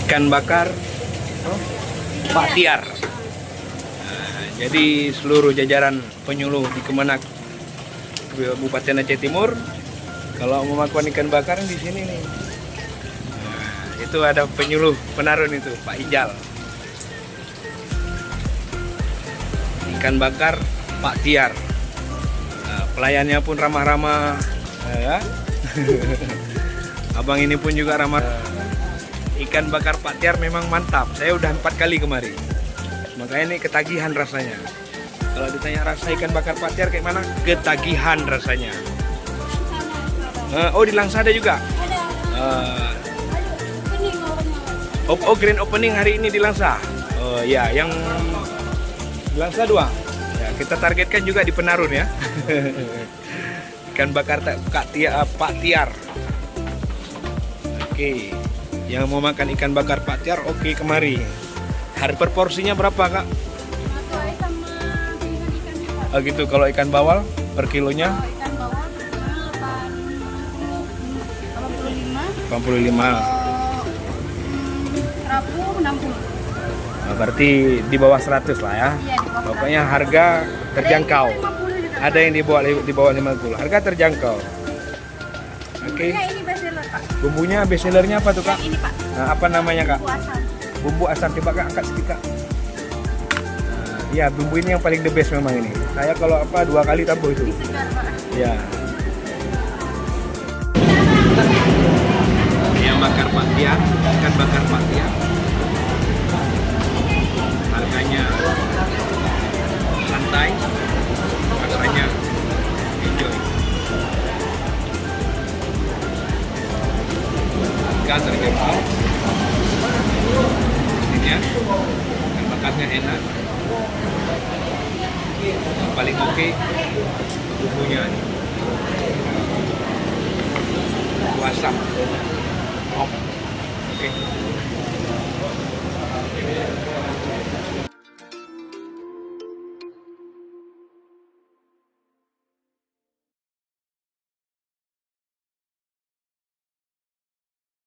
ikan bakar Pak Tiar. Nah, jadi seluruh jajaran penyuluh di Kemenak Kabupaten Aceh Timur, kalau mau makan ikan bakar di sini nih. Nah, itu ada penyuluh penarun itu Pak Hijal. Ikan bakar Pak Tiar. Nah, pelayannya pun ramah-ramah. Ya. Abang ini pun juga ramah. Ikan bakar Pak Tiar memang mantap. Saya udah 4 kali kemari. Makanya ini ketagihan rasanya. Kalau ditanya rasa ikan bakar Pak Tiar kayak mana? Ketagihan rasanya. Oh, di Langsa ada juga? Oh, grand opening hari ini di Langsa. Oh ya, yang di Langsa 2. Ya, kita targetkan juga di Penarun ya. Ikan bakar Pak Tiar. Oke. Yang mau makan ikan bakar Pak Tiar, oke kemari. Harga per porsinya berapa, Kak? Sesuai sama pilihan ikannya, Pak. Oh gitu, kalau ikan bawal per kilonya? Kalau ikan bawal 85. 85. Kerapu 60. Nah, berarti di bawah 100 lah ya. Iya, di bawah Pokoknya harga terjangkau. Ada yang 50 juga, Ada yang di bawah 50. Harga terjangkau. Oke. Bumbunya ini bestseller, Pak. Bumbunya bestsellernya apa tuh, Kak? Yang ini, Pak. Nah, apa namanya, Kak? Bumbu asam. Bumbu asam. Coba Kak angkat sedikit, Kak. Nah, ya, bumbu ini yang paling the best memang ini. Saya kalau apa 2 kali tambah itu. Disegar, Pak. Ya. Yang bakar Pak Tiar, ikan bakar Pak Tiar. Harganya santai, rasanya enjoy. Harga terjangkau. Ini ya, ikan bakarnya enak. Yang paling oke bumbunya nih. Bumbu asam. Oke.